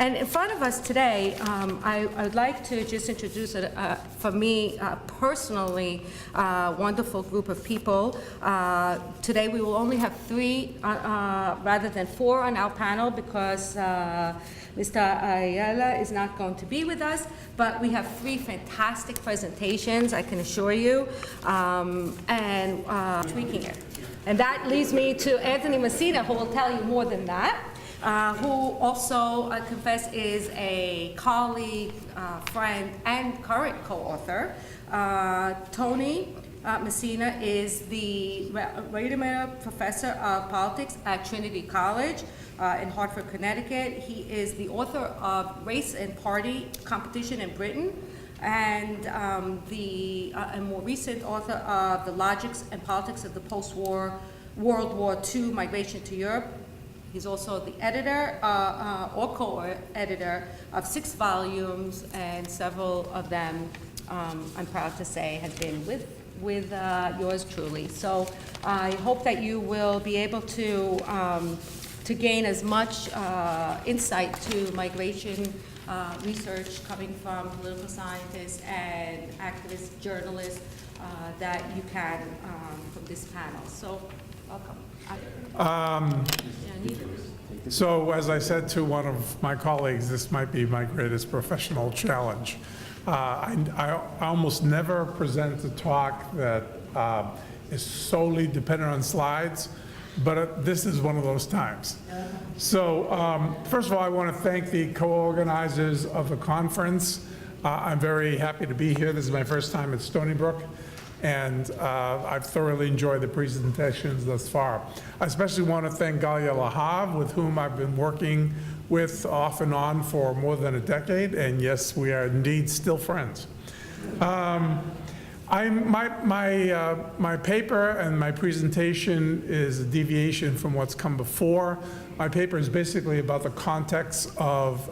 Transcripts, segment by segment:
And in front of us today, I would like to just introduce, for me personally, wonderful group of people. Today we will only have 3 rather than 4 on our panel because Mr. Ayala is not going to be with us, but we have 3 fantastic presentations, I can assure you, and tweaking it. And that leads me to Anthony Messina, who will tell you more than that, who also, I confess, is a colleague, friend, and current co-author. Tony Messina is the Radimer Professor of Politics at Trinity College in Hartford, Connecticut. He is the author of Race and Party Competition in Britain, and a more recent author of The Logics and Politics of the Post-War World War II Migration to Europe. He's also the editor or co-editor of 6 volumes, and several of them, I'm proud to say, have been with yours truly. So I hope that you will be able to gain as much insight to migration research coming from political scientists and activists, journalists that you can from this panel. So welcome. So as I said to one of my colleagues, this might be my greatest professional challenge. I almost never present a talk that is solely dependent on slides, but this is one of those times. So first of all, I want to thank the co-organizers of the conference. I'm very happy to be here. This is my first time at Stony Brook, and I've thoroughly enjoyed the presentations thus far. I especially want to thank Galia Lahav, with whom I've been working with off and on for more than a decade, and yes, we are indeed still friends. My paper and my presentation is a deviation from what's come before. My paper is basically about the context of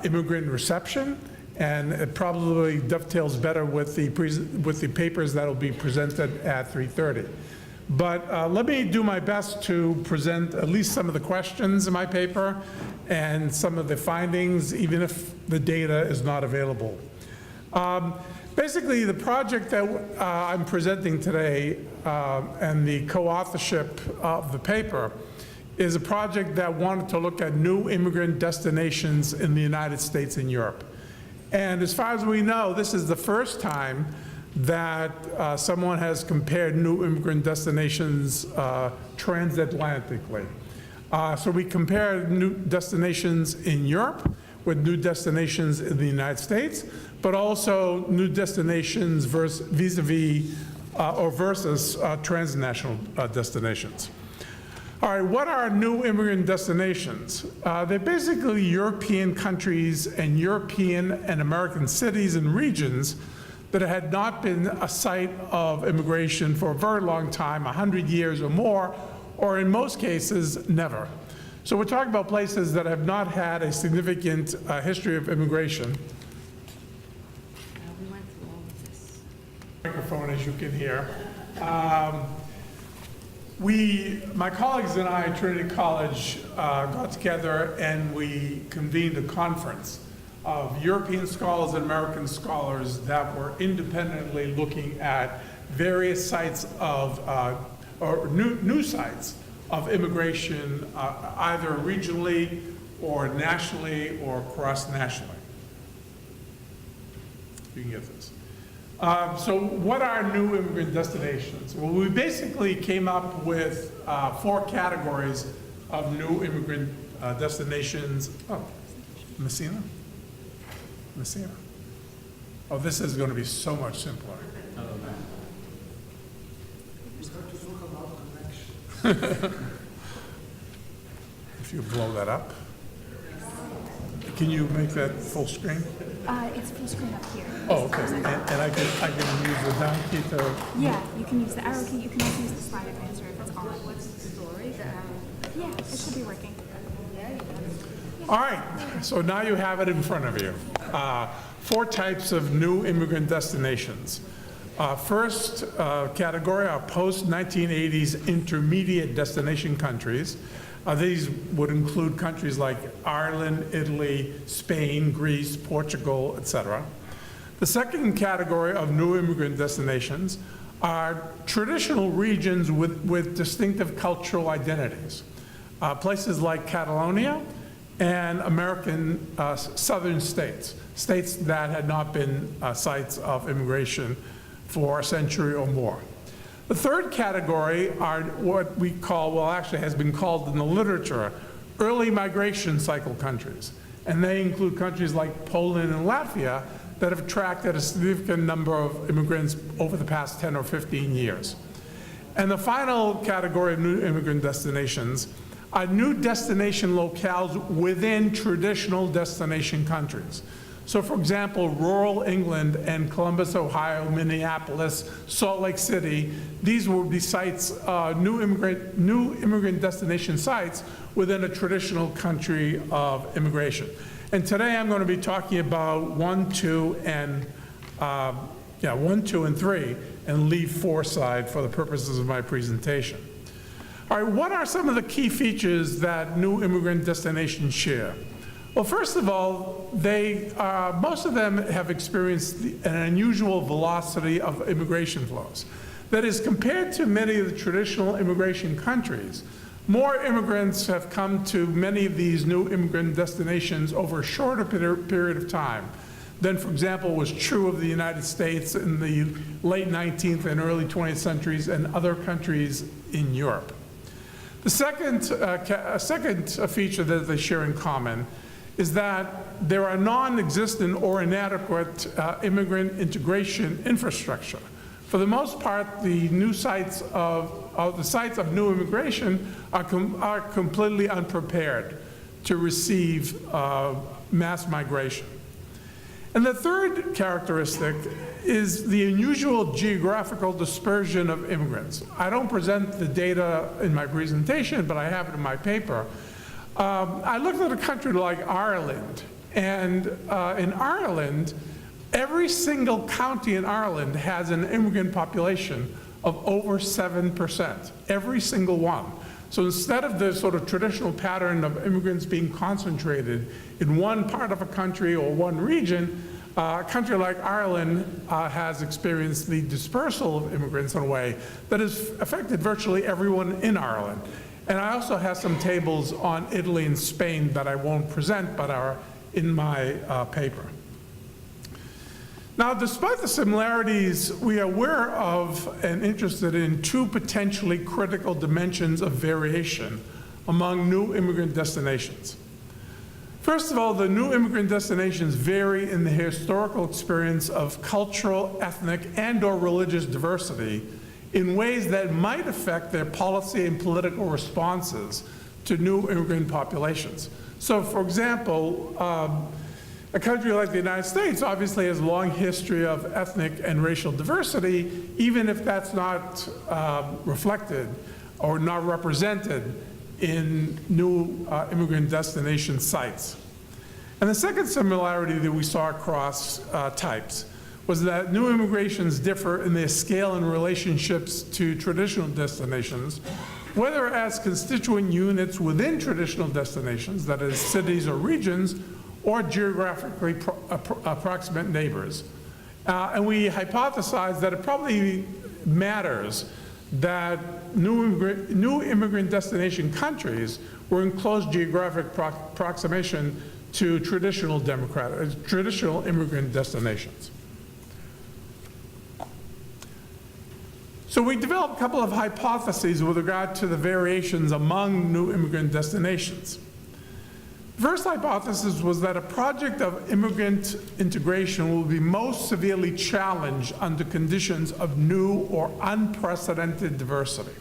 immigrant reception, and it probably dovetails better with the papers that will be presented at 3:30. But let me do my best to present at least some of the questions in my paper and some of the findings, even if the data is not available. Basically, the project that I'm presenting today and the co-authorship of the paper is a project that wanted to look at new immigrant destinations in the United States and Europe. And as far as we know, this is the first time that someone has compared new immigrant destinations transatlantically. So we compared new destinations in Europe with new destinations in the United States, but also new destinations vis-a-vis or versus transnational destinations. All right, what are new immigrant destinations? They're basically European countries and European and American cities and regions that had not been a site of immigration for a very long time, 100 years or more, or in most cases, never. So we're talking about places that have not had a significant history of immigration. We went through all of this. Microphone, as you can hear. My colleagues and I at Trinity College got together and we convened a conference of European scholars and American scholars that were independently looking at various sites of, or new sites of immigration, either regionally or nationally or cross-nationally. You can get this. So what are new immigrant destinations? Well, we basically came up with 4 categories of new immigrant destinations. Oh, Messina? Messina. Oh, this is going to be so much simpler. If you blow that up. Can you make that full screen? It's full screen up here. Oh, okay. And I can use the down key to... Yeah, you can use the arrow key. You can also use the slide advancer if it's on. What's the story? Yeah, it should be working. All right, so now you have it in front of you. 4 types of new immigrant destinations. First category are post-1980s intermediate destination countries. These would include countries like Ireland, Italy, Spain, Greece, Portugal, etc. The second category of new immigrant destinations are traditional regions with distinctive cultural identities. Places like Catalonia and American southern states, states that had not been sites of immigration for a century or more. The third category are what we call, well, actually has been called in the literature, early migration cycle countries. And they include countries like Poland and Latvia that have attracted a significant number of immigrants over the past 10 or 15 years. And the final category of new immigrant destinations are new destination locales within traditional destination countries. So for example, rural England and Columbus, Ohio, Minneapolis, Salt Lake City, these would be sites, new immigrant destination sites within a traditional country of immigration. And today I'm going to be talking about 1, 2, and 1, 2, and 3, and leave 4 aside for the purposes of my presentation. All right, what are some of the key features that new immigrant destinations share? Well, first of all, most of them have experienced an unusual velocity of immigration flows. That is, compared to many of the traditional immigration countries, more immigrants have come to many of these new immigrant destinations over a shorter period of time than, for example, was true of the United States in the late 19th and early 20th centuries and other countries in Europe. The second feature that they share in common is that there are non-existent or inadequate immigrant integration infrastructure. For the most part, the new sites of new immigration are completely unprepared to receive mass migration. And the third characteristic is the unusual geographical dispersion of immigrants. I don't present the data in my presentation, but I have it in my paper. I looked at a country like Ireland, and in Ireland, every single county in Ireland has an immigrant population of over 7%, every single one. So instead of the sort of traditional pattern of immigrants being concentrated in one part of a country or one region, a country like Ireland has experienced the dispersal of immigrants in a way that has affected virtually everyone in Ireland. And I also have some tables on Italy and Spain that I won't present, but are in my paper. Now, despite the similarities, we are aware of and interested in 2 potentially critical dimensions of variation among new immigrant destinations. First of all, the new immigrant destinations vary in the historical experience of cultural, ethnic, and/or religious diversity in ways that might affect their policy and political responses to new immigrant populations. So, for example, a country like the United States obviously has a long history of ethnic and racial diversity, even if that's not reflected or not represented in new immigrant destination sites. And the second similarity that we saw across types was that new immigrations differ in their scale and relationships to traditional destinations, whether as constituent units within traditional destinations, that is cities or regions, or geographically approximate neighbors. And we hypothesized that it probably matters that new immigrant destination countries were in close geographic approximation to traditional immigrant destinations. So we developed a couple of hypotheses with regard to the variations among new immigrant destinations. The first hypothesis was that a project of immigrant integration will be most severely challenged under conditions of new or unprecedented diversity.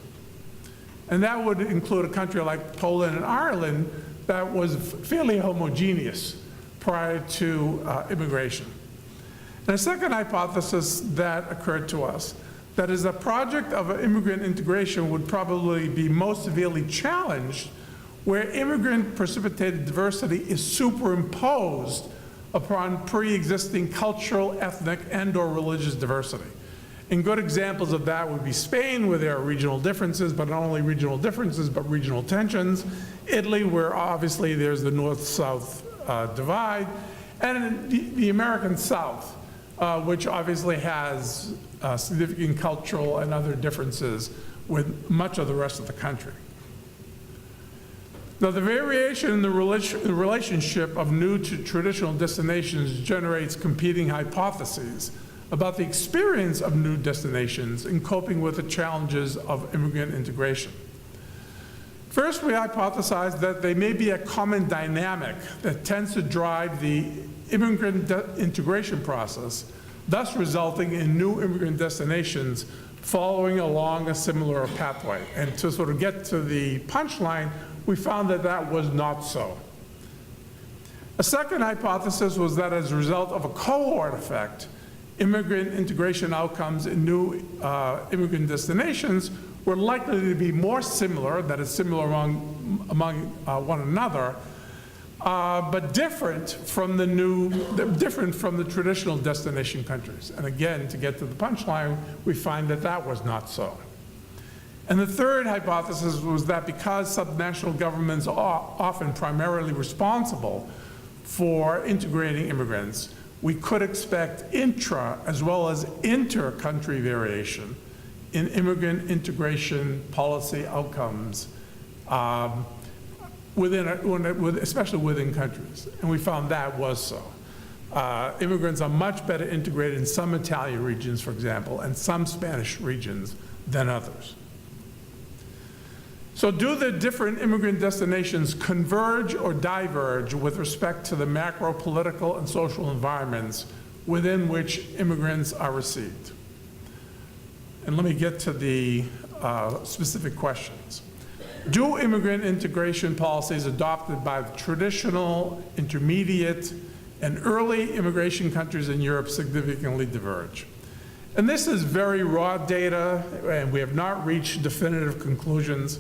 And that would include a country like Poland and Ireland that was fairly homogeneous prior to immigration. And a second hypothesis that occurred to us, that is, a project of immigrant integration would probably be most severely challenged where immigrant-precipitated diversity is superimposed upon pre-existing cultural, ethnic, and/or religious diversity. And good examples of that would be Spain, where there are regional differences, but not only regional differences, but regional tensions. Italy, where obviously there's the north-south divide. And the American South, which obviously has significant cultural and other differences with much of the rest of the country. Now, the variation in the relationship of new to traditional destinations generates competing hypotheses about the experience of new destinations in coping with the challenges of immigrant integration. First, we hypothesize that there may be a common dynamic that tends to drive the immigrant integration process, thus resulting in new immigrant destinations following along a similar pathway. And to sort of get to the punchline, we found that that was not so. A second hypothesis was that as a result of a cohort effect, immigrant integration outcomes in new immigrant destinations were likely to be more similar, that is similar among one another, but different from the traditional destination countries. And again, to get to the punchline, we find that that was not so. And the third hypothesis was that because subnational governments are often primarily responsible for integrating immigrants, we could expect intra as well as inter-country variation in immigrant integration policy outcomes, especially within countries. And we found that was so. Immigrants are much better integrated in some Italian regions, for example, and some Spanish regions than others. So do the different immigrant destinations converge or diverge with respect to the macro political and social environments within which immigrants are received? And let me get to the specific questions. Do immigrant integration policies adopted by the traditional, intermediate, and early immigration countries in Europe significantly diverge? And this is very raw data, and we have not reached definitive conclusions.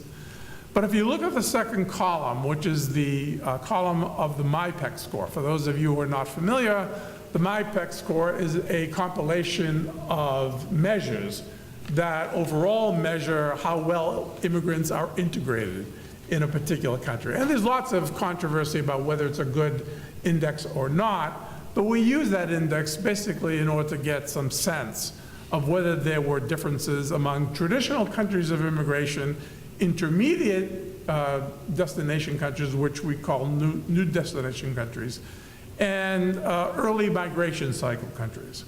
But if you look at the second column, which is the column of the MyPEC score, for those of you who are not familiar, the MyPEC score is a compilation of measures that overall measure how well immigrants are integrated in a particular country. And there's lots of controversy about whether it's a good index or not, but we use that index basically in order to get some sense of whether there were differences among traditional countries of immigration, intermediate destination countries, which we call new destination countries, and early migration cycle countries.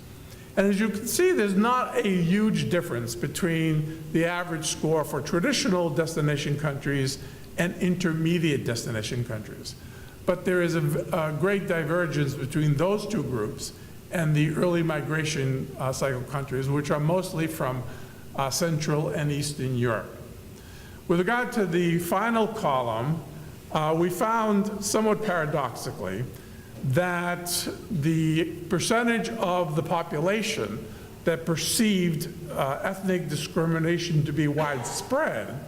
And as you can see, there's not a huge difference between the average score for traditional destination countries and intermediate destination countries. But there is a great divergence between those two groups and the early migration cycle countries, which are mostly from Central and Eastern Europe. With regard to the final column, we found, somewhat paradoxically, that the percentage of the population that perceived ethnic discrimination to be widespread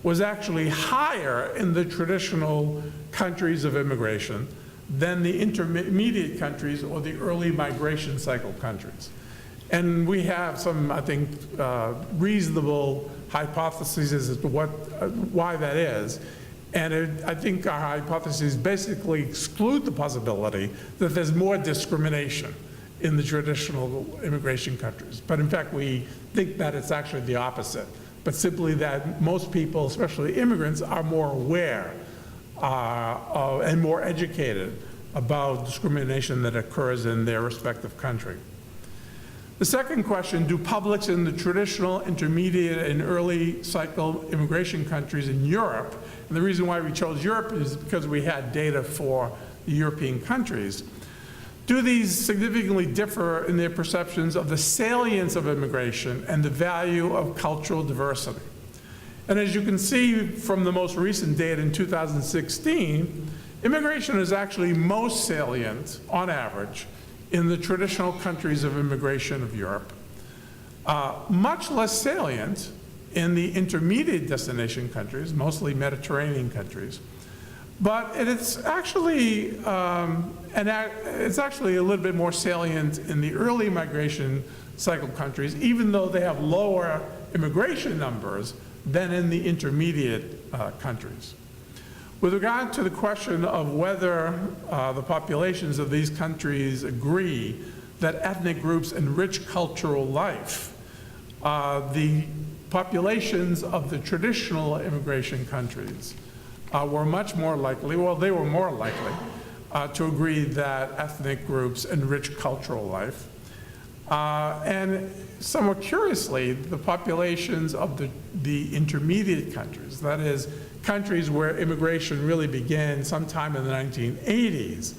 was actually higher in the traditional countries of immigration than the intermediate countries or the early migration cycle countries. And we have some, I think, reasonable hypotheses as to why that is. And I think our hypotheses basically exclude the possibility that there's more discrimination in the traditional immigration countries. But in fact, we think that it's actually the opposite, but simply that most people, especially immigrants, are more aware and more educated about discrimination that occurs in their respective country. The second question, do publics in the traditional, intermediate, and early cycle immigration countries in Europe, and the reason why we chose Europe is because we had data for the European countries, do these significantly differ in their perceptions of the salience of immigration and the value of cultural diversity? And as you can see from the most recent data in 2016, immigration is actually most salient, on average, in the traditional countries of immigration of Europe, much less salient in the intermediate destination countries, mostly Mediterranean countries. But it's actually a little bit more salient in the early migration cycle countries, even though they have lower immigration numbers than in the intermediate countries. With regard to the question of whether the populations of these countries agree that ethnic groups enrich cultural life, the populations of the traditional immigration countries were much more likely, well, they were more likely to agree that ethnic groups enrich cultural life. And somewhat curiously, the populations of the intermediate countries, that is, countries where immigration really began sometime in the 1980s,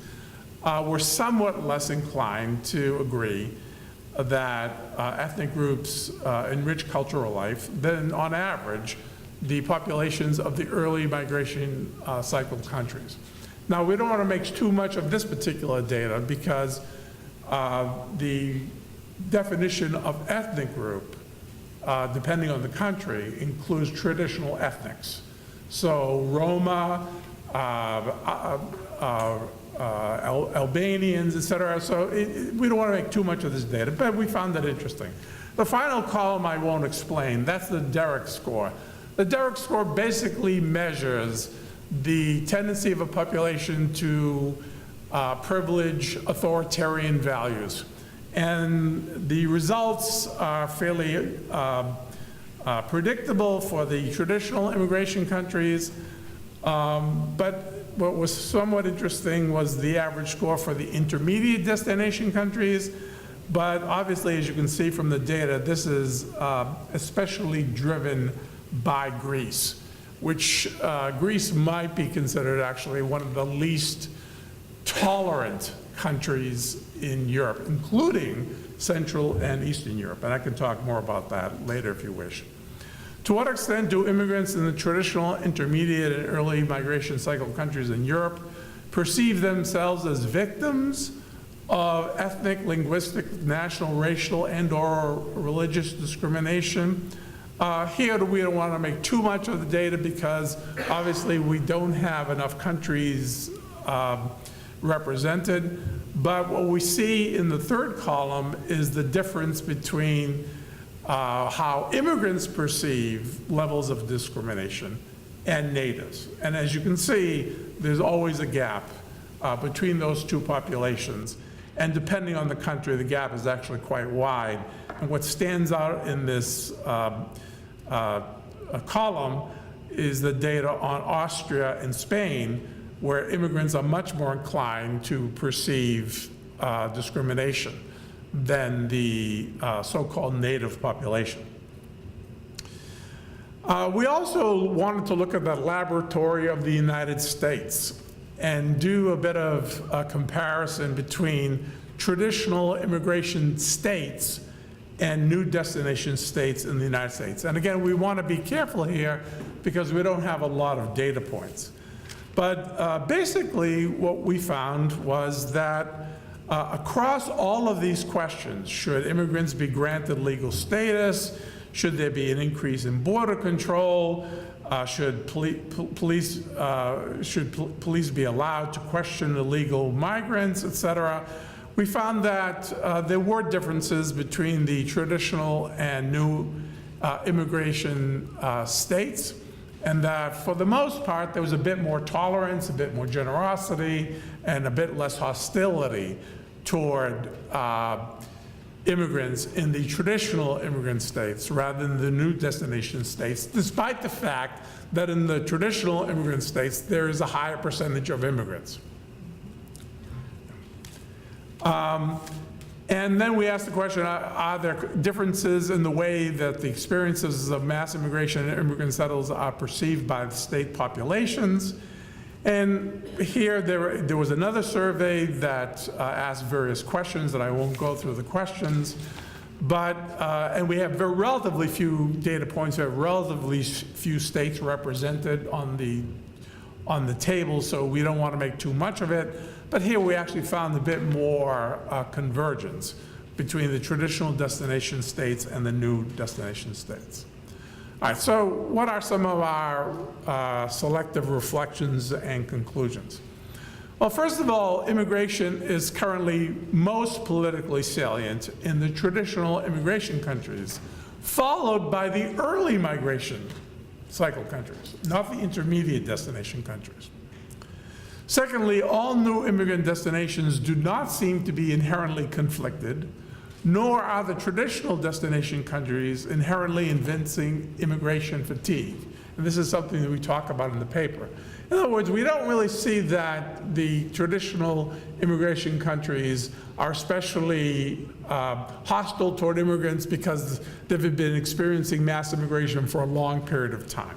were somewhat less inclined to agree that ethnic groups enrich cultural life than, on average, the populations of the early migration cycle countries. Now, we don't want to make too much of this particular data because the definition of ethnic group, depending on the country, includes traditional ethnics. So Roma, Albanians, et cetera. So we don't want to make too much of this data, but we found that interesting. The final column I won't explain. That's the Derrick score. The Derrick score basically measures the tendency of a population to privilege authoritarian values. And the results are fairly predictable for the traditional immigration countries, but what was somewhat interesting was the average score for the intermediate destination countries. But obviously, as you can see from the data, this is especially driven by Greece, which Greece might be considered actually one of the least tolerant countries in Europe, including Central and Eastern Europe. And I can talk more about that later if you wish. To what extent do immigrants in the traditional, intermediate, and early migration cycle countries in Europe perceive themselves as victims of ethnic, linguistic, national, racial, and/or religious discrimination? Here, we don't want to make too much of the data because obviously we don't have enough countries represented. But what we see in the third column is the difference between how immigrants perceive levels of discrimination and natives. And as you can see, there's always a gap between those two populations. And depending on the country, the gap is actually quite wide. And what stands out in this column is the data on Austria and Spain, where immigrants are much more inclined to perceive discrimination than the so-called native population. We also wanted to look at the laboratory of the United States and do a bit of a comparison between traditional immigration states and new destination states in the United States. And again, we want to be careful here because we don't have a lot of data points. But basically, what we found was that across all of these questions, should immigrants be granted legal status? Should there be an increase in border control? Should police be allowed to question illegal migrants, et cetera? We found that there were differences between the traditional and new immigration states, and that for the most part, there was a bit more tolerance, a bit more generosity, and a bit less hostility toward immigrants in the traditional immigrant states rather than the new destination states, despite the fact that in the traditional immigrant states, there is a higher percentage of immigrants. And then we asked the question, are there differences in the way that the experiences of mass immigration and immigrant settles are perceived by the state populations? And here, there was another survey that asked various questions, and I won't go through the questions. But, and we have relatively few data points. We have relatively few states represented on the table, so we don't want to make too much of it. But here we actually found a bit more convergence between the traditional destination states and the new destination states. All right, so what are some of our selective reflections and conclusions? Well, first of all, immigration is currently most politically salient in the traditional immigration countries, followed by the early migration cycle countries, not the intermediate destination countries. Secondly, all new immigrant destinations do not seem to be inherently conflicted, nor are the traditional destination countries inherently evincing immigration fatigue. And this is something that we talk about in the paper. In other words, we don't really see that the traditional immigration countries are especially hostile toward immigrants because they've been experiencing mass immigration for a long period of time.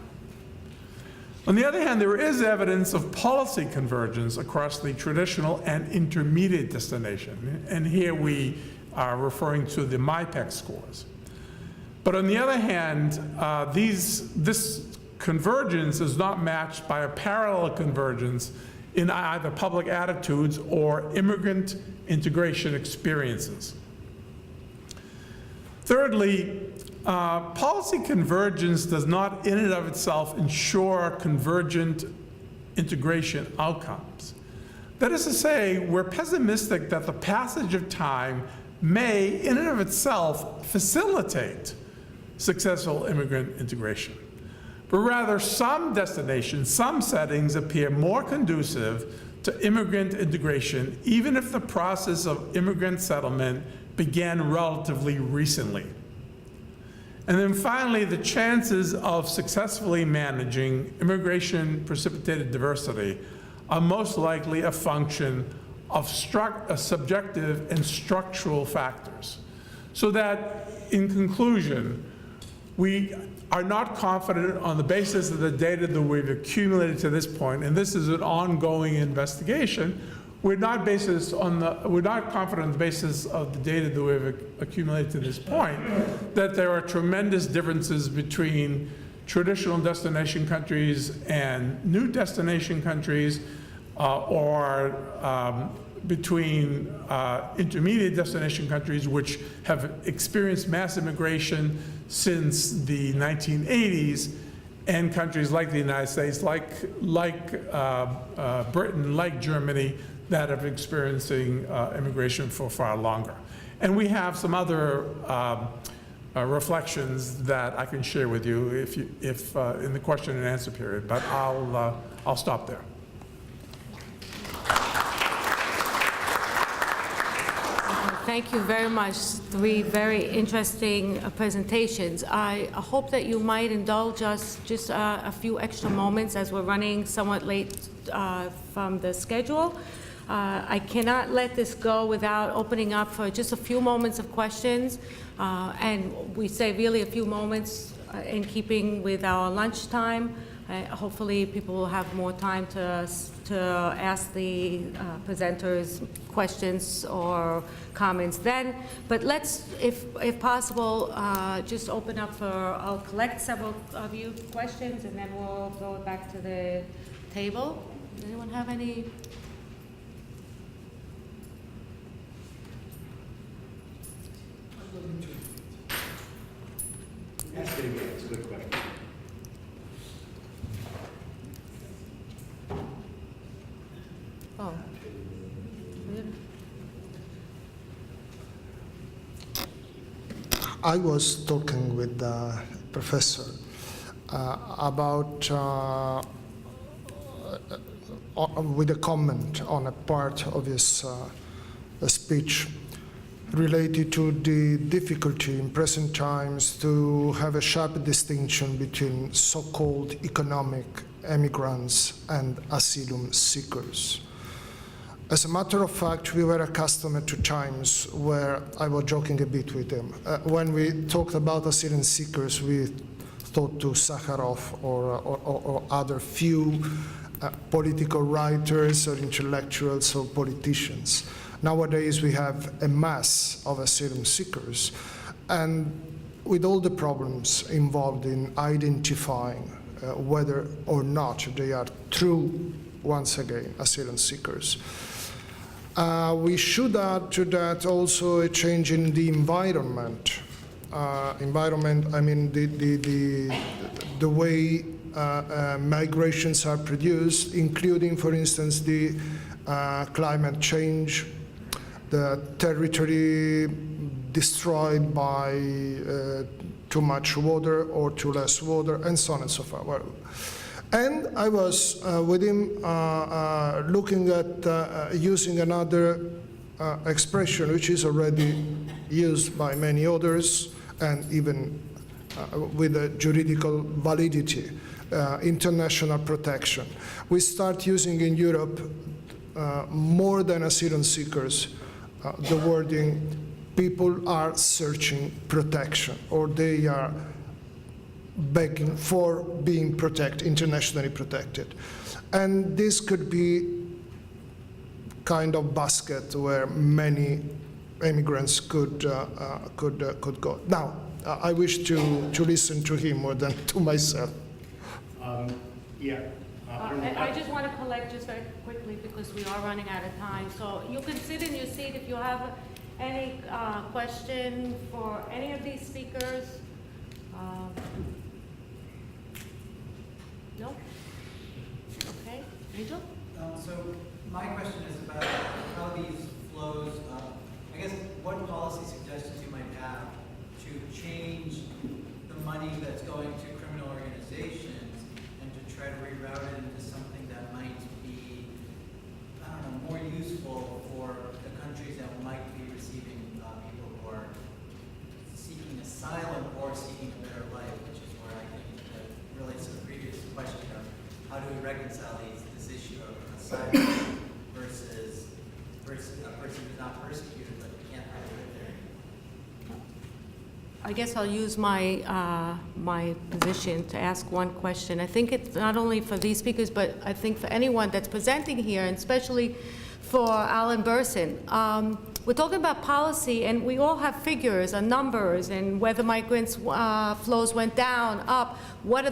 On the other hand, there is evidence of policy convergence across the traditional and intermediate destination. And here we are referring to the MIPEC scores. But on the other hand, this convergence is not matched by a parallel convergence in either public attitudes or immigrant integration experiences. Thirdly, policy convergence does not in and of itself ensure convergent integration outcomes. That is to say, we're pessimistic that the passage of time may in and of itself facilitate successful immigrant integration. But rather, some destinations, some settings appear more conducive to immigrant integration, even if the process of immigrant settlement began relatively recently. And then finally, the chances of successfully managing immigration-precipitated diversity are most likely a function of subjective and structural factors. So that, in conclusion, we are not confident on the basis of the data that we've accumulated to this point, and this is an ongoing investigation. We're not confident on the basis of the data that we've accumulated to this point that there are tremendous differences between traditional destination countries and new destination countries, or between intermediate destination countries which have experienced mass immigration since the 1980s, and countries like the United States, like Britain, like Germany, that are experiencing immigration for far longer. And we have some other reflections that I can share with you if in the question and answer period, but I'll stop there. Thank you very much. 3 very interesting presentations. I hope that you might indulge us just a few extra moments as we're running somewhat late from the schedule. I cannot let this go without opening up for just a few moments of questions. And we say really a few moments in keeping with our lunchtime. Hopefully people will have more time to ask the presenters questions or comments then. But let's, if possible, just open up for, I'll collect several of you questions and then we'll go back to the table. Does anyone have any? Ask it again, it's a good question. Oh. I was talking with the professor about with a comment on a part of his speech related to the difficulty in present times to have a sharp distinction between so-called economic immigrants and asylum seekers. As a matter of fact, we were accustomed to times where, I was joking a bit with him, when we talked about asylum seekers, we thought to Sakharov or other few political writers or intellectuals or politicians. Nowadays, we have a mass of asylum seekers, and with all the problems involved in identifying whether or not they are true, once again, asylum seekers. We should add to that also a change in the environment. I mean the way migrations are produced, including, for instance, the climate change, the territory destroyed by too much water or too less water, and so on and so forth. Well, and I was with him looking at using another expression which is already used by many others and even with a juridical validity, international protection. We start using in Europe more than asylum seekers, the wording people are searching protection, or they are begging for being protected, internationally protected. And this could be kind of basket where many immigrants could go. Now, I wish to listen to him more than to myself. Yeah. I just want to collect just very quickly because we are running out of time. So you can sit in your seat if you have any question for any of these speakers. No? Okay. Vito? So my question is about how these flows, I guess what policy suggestions you might have to change the money that's going to criminal organizations and to try to reroute it into something that might be, I don't know, more useful for the countries that might be receiving people who are seeking asylum or seeking a better life, which is where I think that relates to the previous question of how do we reconcile this issue of asylum versus a person who's not persecuted but can't really live there. I guess I'll use my my position to ask one question. I think it's not only for these speakers, but I think for anyone that's presenting here, and especially for Alan Burson. We're talking about policy, and we all have figures and numbers, and whether migrants flows went down, up. What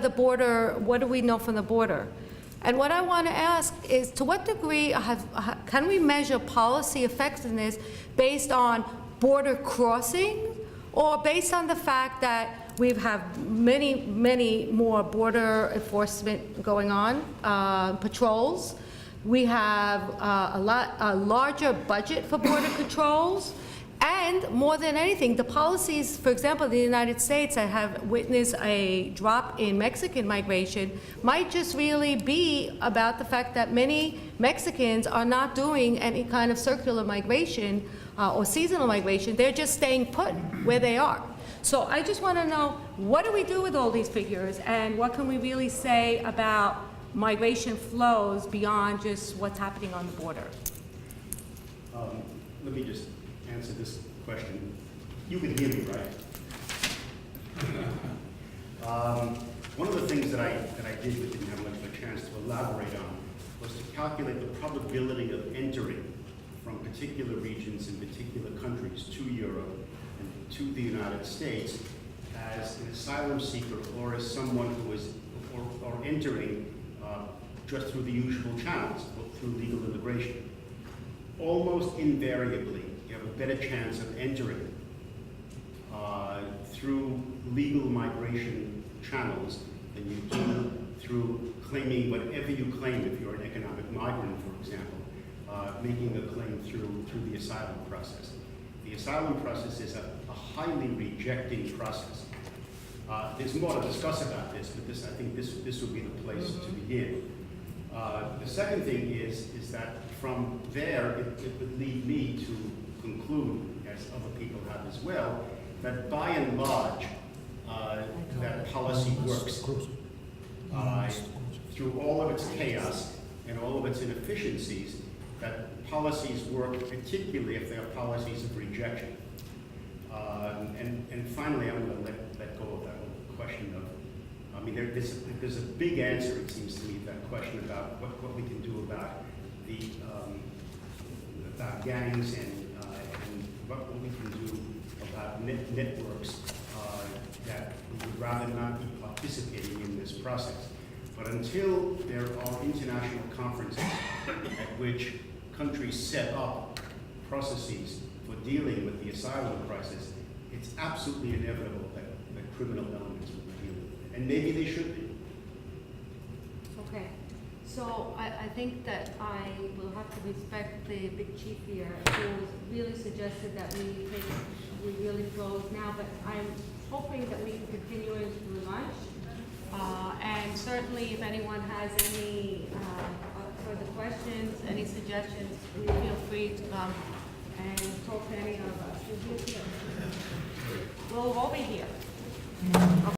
do we know from the border? And what I want to ask is, to what degree can we measure policy effectiveness based on border crossing, or based on the fact that we have many, many more border enforcement going on, patrols? We have a larger budget for border controls, and more than anything, the policies, for example, in the United States, I have witnessed a drop in Mexican migration, might just really be about the fact that many Mexicans are not doing any kind of circular migration or seasonal migration. They're just staying put where they are. So I just want to know, what do we do with all these figures, and what can we really say about migration flows beyond just what's happening on the border? Let me just answer this question. You can hear me, right? One of the things that I did but didn't have much of a chance to elaborate on was to calculate the probability of entering from particular regions in particular countries to Europe and to the United States as an asylum seeker or as someone who is or entering just through the usual channels, through legal immigration. Almost invariably, you have a better chance of entering through legal migration channels than you do through claiming whatever you claim if you're an economic migrant, for example, making a claim through the asylum process. The asylum process is a highly rejecting process. There's more to discuss about this, but I think this would be the place to begin. The second thing is that from there, it would lead me to conclude, as other people have as well, that by and large, that policy works. Through all of its chaos and all of its inefficiencies, that policies work, particularly if they are policies of rejection. And finally, I'm going to let go of that whole question of, I mean, there's a big answer, it seems to me, to that question about what we can do about about gangs and what we can do about networks that we would rather not be participating in this process. But until there are international conferences at which countries set up processes for dealing with the asylum crisis, it's absolutely inevitable that criminal elements will be dealt with. And maybe they should be. Okay. So I think that I will have to respect the big chief here, who really suggested that we really close now, but I'm hoping that we can continue it through lunch. And certainly if anyone has any further questions, any suggestions, please feel free to come and talk to any of us. We'll be here. We'll all be here. Okay.